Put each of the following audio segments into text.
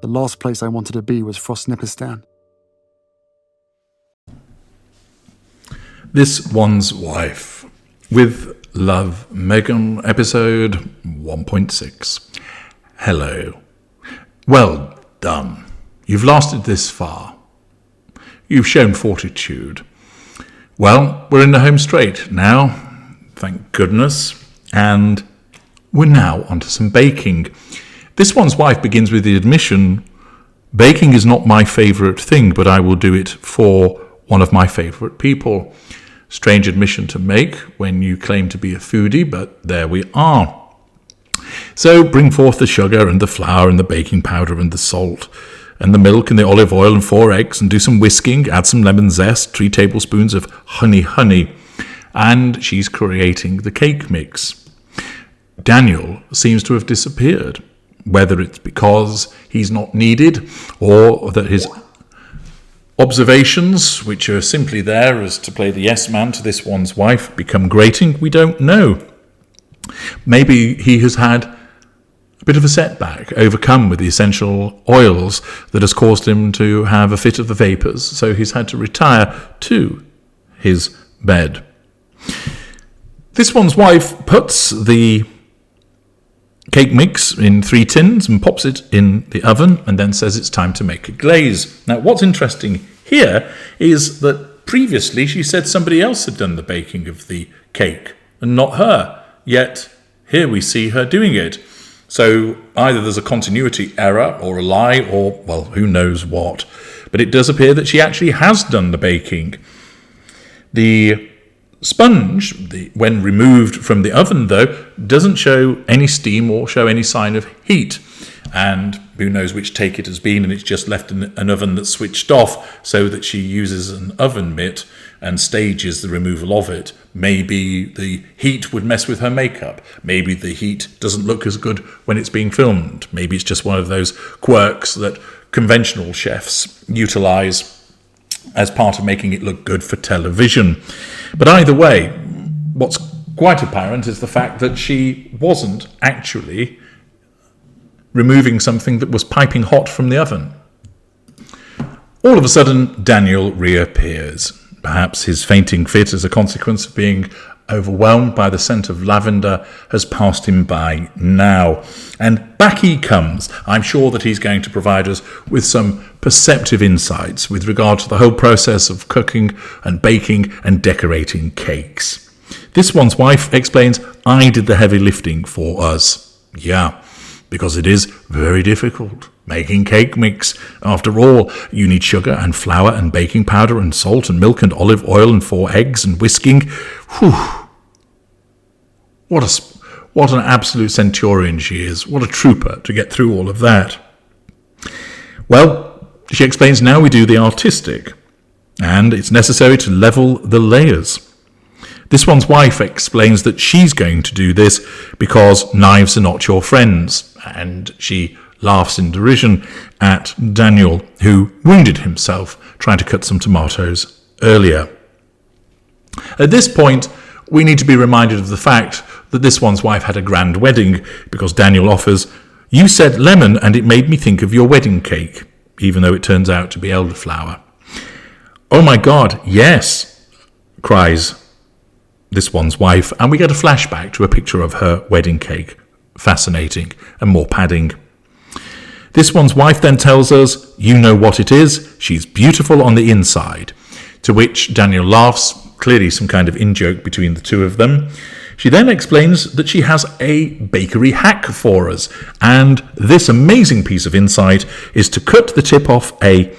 The last place I wanted to be was Frostnipistan. This One's Wife. With love, Meghan, episode 1.6. Hello. Well done. You've lasted this far. You've shown fortitude. Well, we're in the home straight now, thank goodness, and we're now onto some baking. This One's Wife begins with the admission, baking is not my favourite thing, but I will do it for one of my favourite people. Strange admission to make when you claim to be a foodie, but there we are. So bring forth the sugar and the flour and the baking powder and the salt and the milk and the olive oil and 4 eggs, and do some whisking, add some lemon zest, 3 tablespoons of honey, and she's creating the cake mix. Daniel seems to have disappeared, whether it's because he's not needed or that his observations, which are simply there as to play the yes man to This One's Wife, become grating, we don't know. Maybe he has had a bit of a setback, overcome with the essential oils that has caused him to have a fit of the vapours, so he's had to retire to his bed. This One's Wife puts the cake mix in 3 tins and pops it in the oven and then says it's time to make a glaze. Now, what's interesting here is that previously she said somebody else had done the baking of the cake and not her, yet here we see her doing it. So either there's a continuity error or a lie or, well, who knows what. But it does appear that she actually has done the baking. The sponge, when removed from the oven, though, doesn't show any steam or show any sign of heat. And who knows which take it has been, and it's just left in an oven that's switched off so that she uses an oven mitt and stages the removal of it. Maybe the heat would mess with her makeup. Maybe the heat doesn't look as good when it's being filmed. Maybe it's just one of those quirks that conventional chefs utilise as part of making it look good for television. But either way, what's quite apparent is the fact that she wasn't actually removing something that was piping hot from the oven. All of a sudden, Daniel reappears. Perhaps his fainting fit as a consequence of being overwhelmed by the scent of lavender has passed him by now. And back he comes. I'm sure that he's going to provide us with some perceptive insights with regard to the whole process of cooking and baking and decorating cakes. This One's Wife explains, I did the heavy lifting for us. Yeah, because it is very difficult making cake mix. After all, you need sugar and flour and baking powder and salt and milk and olive oil and 4 eggs and whisking. Whew. What an absolute centurion she is. What a trooper to get through all of that. Well, she explains now we do the artistic, and it's necessary to level the layers. This One's Wife explains that she's going to do this because knives are not your friends, and she laughs in derision at Daniel, who wounded himself trying to cut some tomatoes earlier. At this point, we need to be reminded of the fact that This One's Wife had a grand wedding, because Daniel offers, you said lemon and it made me think of your wedding cake, even though it turns out to be elderflower. Oh my God, yes, cries This One's Wife, and we get a flashback to a picture of her wedding cake. Fascinating, and more padding. This One's Wife then tells us, you know what it is, she's beautiful on the inside. To which Daniel laughs, clearly some kind of in-joke between the two of them. She then explains that she has a bakery hack for us, and this amazing piece of insight is to cut the tip off a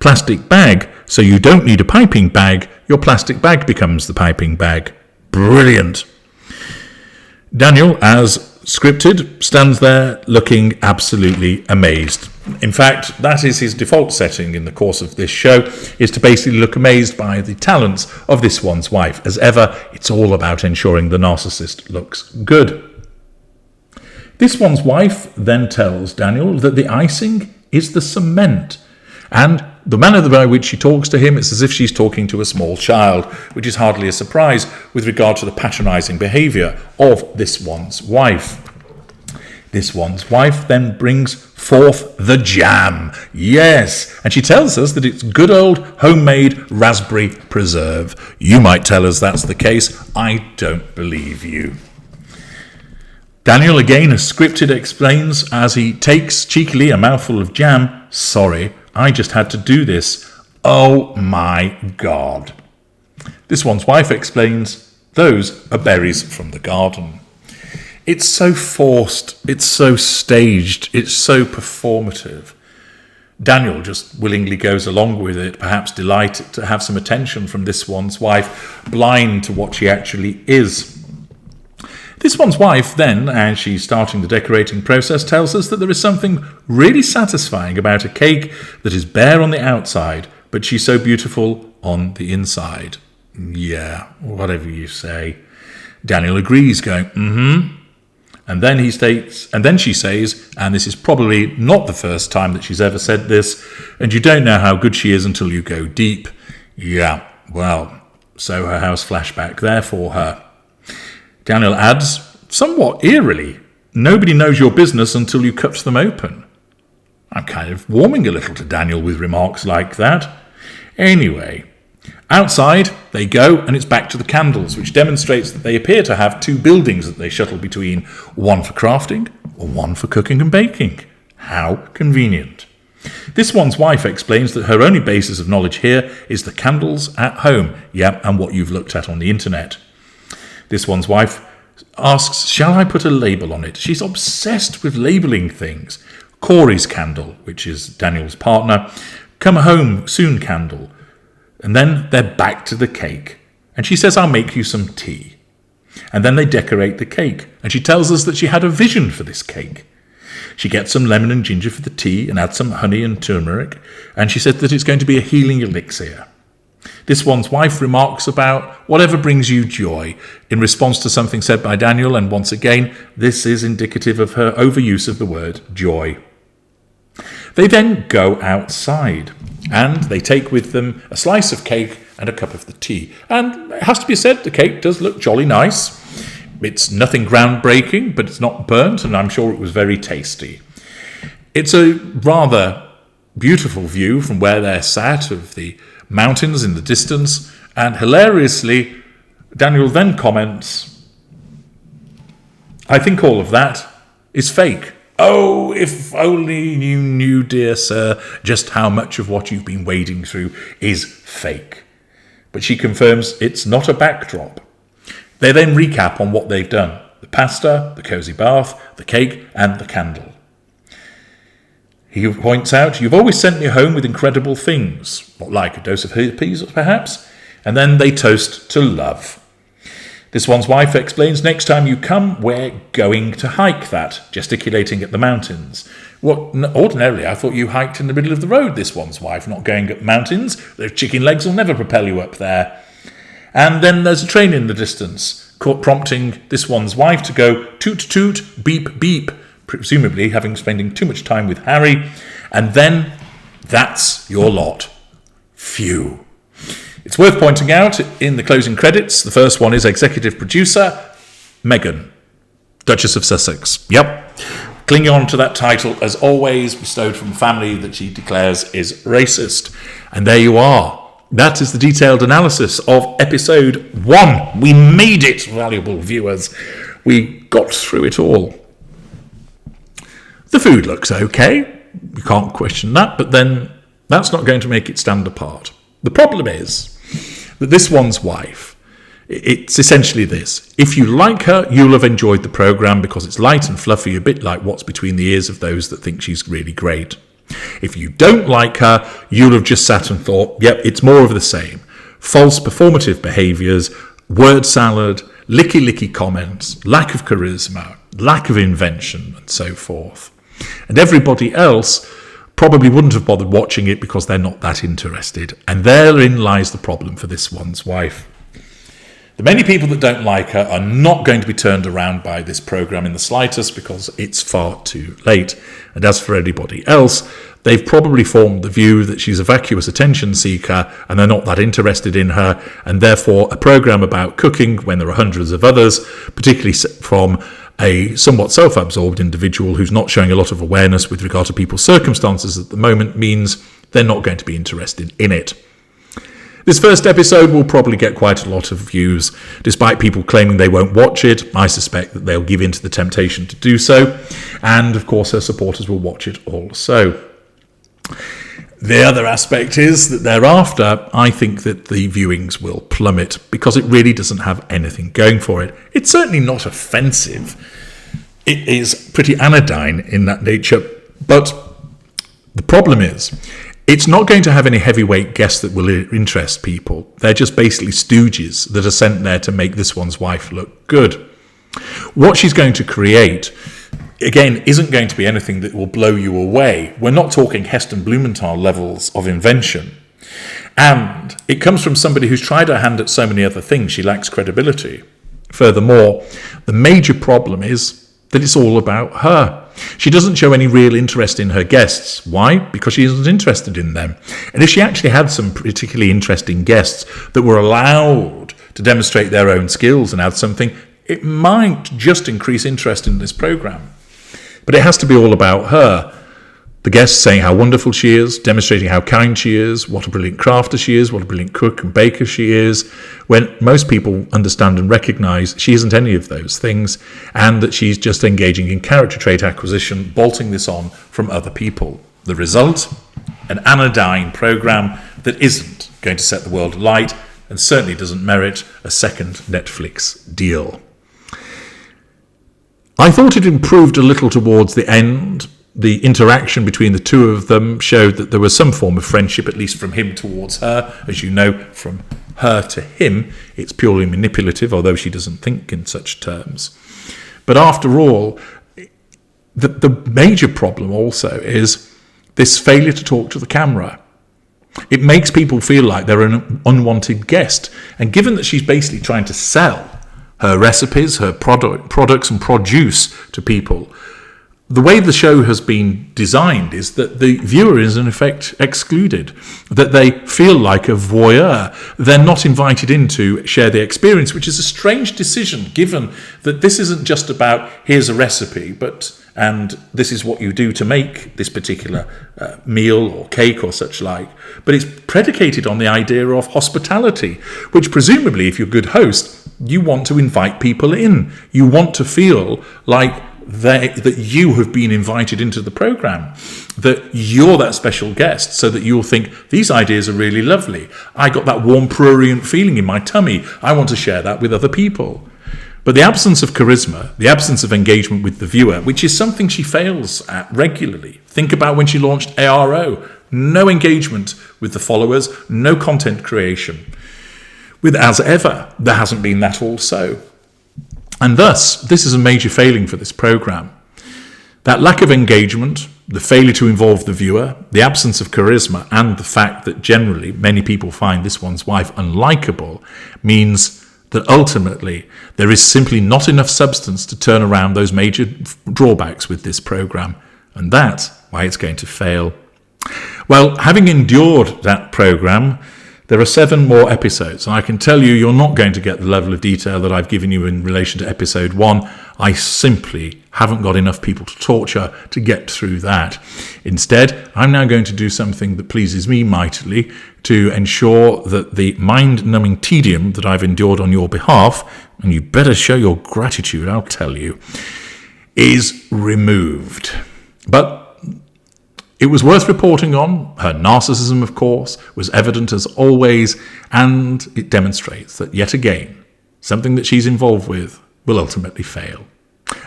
plastic bag, so you don't need a piping bag, your plastic bag becomes the piping bag. Brilliant. Daniel, as scripted, stands there looking absolutely amazed. In fact, that is his default setting in the course of this show, is to basically look amazed by the talents of This One's Wife. As ever, it's all about ensuring the narcissist looks good. This One's Wife then tells Daniel that the icing is the cement, and the manner by which she talks to him, it's as if she's talking to a small child, which is hardly a surprise with regard to the patronising behaviour of This One's Wife. This one's wife then brings forth the jam. Yes, and she tells us that it's good old homemade raspberry preserve. You might tell us that's the case. I don't believe you. Daniel, again, as scripted, explains as he takes cheekily a mouthful of jam, "Sorry, I just had to do this. Oh my God." This one's wife explains, "Those are berries from the garden." It's so forced, it's so staged, it's so performative. Daniel just willingly goes along with it, perhaps delighted to have some attention from this one's wife, blind to what she actually is. This one's wife then, as she's starting the decorating process, tells us that there is something really satisfying about a cake that is bare on the outside, but she's so beautiful on the inside. Yeah, whatever you say. Daniel agrees, going, And then she says, and this is probably not the first time that she's ever said this, and you don't know how good she is until you go deep. Yeah, well, so her house flashback there for her. Daniel adds, somewhat eerily, nobody knows your business until you cut them open. I'm kind of warming a little to Daniel with remarks like that. Anyway, outside they go, and it's back to the candles, which demonstrates that they appear to have two buildings that they shuttle between, one for crafting or one for cooking and baking. How convenient. This one's wife explains that her only basis of knowledge here is the candles at home, and what you've looked at on the internet. This one's wife asks, shall I put a label on it? She's obsessed with labelling things. Corey's candle, which is Daniel's partner, come home soon candle. And then they're back to the cake. And she says, I'll make you some tea. And then they decorate the cake. And she tells us that she had a vision for this cake. She gets some lemon and ginger for the tea and adds some honey and turmeric. And she said that it's going to be a healing elixir. This one's wife remarks about whatever brings you joy in response to something said by Daniel. And once again, this is indicative of her overuse of the word joy. They then go outside. And they take with them a slice of cake and a cup of the tea. And it has to be said, the cake does look jolly nice. It's nothing groundbreaking, but it's not burnt, and I'm sure it was very tasty. It's a rather beautiful view from where they're sat of the mountains in the distance. And hilariously, Daniel then comments, I think all of that is fake. Oh, if only you knew, dear sir, just how much of what you've been wading through is fake. But she confirms it's not a backdrop. They then recap on what they've done. The pasta, the cosy bath, the cake, and the candle. He points out, you've always sent me home with incredible things. What, like a dose of herpes, perhaps? And then they toast to love. This one's wife explains, next time you come, we're going to hike that, gesticulating at the mountains. Ordinarily, I thought you hiked in the middle of the road, this one's wife, not going up mountains. Those chicken legs will never propel you up there. And then there's a train in the distance, prompting this one's wife to go toot toot, beep beep, presumably spending too much time with Harry. And then that's your lot. Phew. It's worth pointing out, in the closing credits, the first one is executive producer, Meghan, Duchess of Sussex. Yep. Clinging on to that title, as always, bestowed from a family that she declares is racist. And there you are. That is the detailed analysis of episode 1. We made it, valuable viewers. We got through it all. The food looks okay. We can't question that, but then that's not going to make it stand apart. The problem is that this one's wife, it's essentially this. If you like her, you'll have enjoyed the programme because it's light and fluffy, a bit like what's between the ears of those that think she's really great. If you don't like her, you'll have just sat and thought, yep, it's more of the same. False performative behaviours, word salad, licky comments, lack of charisma, lack of invention, and so forth. And everybody else probably wouldn't have bothered watching it because they're not that interested. And therein lies the problem for this one's wife. The many people that don't like her are not going to be turned around by this programme in the slightest because it's far too late. And as for anybody else, they've probably formed the view that she's a vacuous attention seeker and they're not that interested in her, and therefore a programme about cooking when there are hundreds of others, particularly from a somewhat self-absorbed individual who's not showing a lot of awareness with regard to people's circumstances at the moment means they're not going to be interested in it. This first episode will probably get quite a lot of views, despite people claiming they won't watch it. I suspect that they'll give in to the temptation to do so, and of course her supporters will watch it also. The other aspect is that thereafter, I think that the viewings will plummet because it really doesn't have anything going for it. It's certainly not offensive. It is pretty anodyne in that nature. But the problem is, it's not going to have any heavyweight guests that will interest people. They're just basically stooges that are sent there to make this one's wife look good. What she's going to create, again, isn't going to be anything that will blow you away. We're not talking Heston Blumenthal levels of invention. And it comes from somebody who's tried her hand at so many other things, she lacks credibility. Furthermore, the major problem is that it's all about her. She doesn't show any real interest in her guests. Why? Because she isn't interested in them. And if she actually had some particularly interesting guests that were allowed to demonstrate their own skills and add something, it might just increase interest in this program. But it has to be all about her. The guests saying how wonderful she is, demonstrating how kind she is, what a brilliant crafter she is, what a brilliant cook and baker she is, when most people understand and recognise she isn't any of those things, and that she's just engaging in character trait acquisition, bolting this on from other people. The result? An anodyne programme that isn't going to set the world alight and certainly doesn't merit a second Netflix deal. I thought it improved a little towards the end. The interaction between the two of them showed that there was some form of friendship, at least from him towards her. As you know, from her to him, it's purely manipulative, although she doesn't think in such terms. But after all, the major problem also is this failure to talk to the camera. It makes people feel like they're an unwanted guest. And given that she's basically trying to sell her recipes, her products and produce to people, the way the show has been designed is that the viewer is in effect excluded, that they feel like a voyeur. They're not invited in to share the experience, which is a strange decision given that this isn't just about here's a recipe, and this is what you do to make this particular meal or cake or such like. But it's predicated on the idea of hospitality, which presumably, if you're a good host, you want to invite people in. You want to feel like that you have been invited into the program, that you're that special guest, so that you'll think, these ideas are really lovely. I got that warm, prurient feeling in my tummy. I want to share that with other people. But the absence of charisma, the absence of engagement with the viewer, which is something she fails at regularly. Think about when she launched ARO. No engagement with the followers, no content creation. With As Ever, there hasn't been that also. And thus, this is a major failing for this programme. That lack of engagement, the failure to involve the viewer, the absence of charisma, and the fact that generally many people find this one's wife unlikable means that ultimately there is simply not enough substance to turn around those major drawbacks with this programme. And that's why it's going to fail. Well, having endured that programme, there are 7 more episodes, and I can tell you you're not going to get the level of detail that I've given you in relation to episode 1. I simply haven't got enough people to torture to get through that. Instead, I'm now going to do something that pleases me mightily to ensure that the mind-numbing tedium that I've endured on your behalf, and you better show your gratitude, I'll tell you, is removed. But it was worth reporting on. Her narcissism, of course, was evident as always, and it demonstrates that, yet again, something that she's involved with will ultimately fail.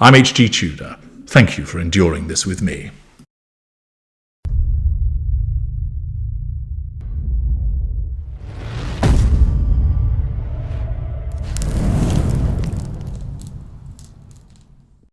I'm H.G. Tudor. Thank you for enduring this with me.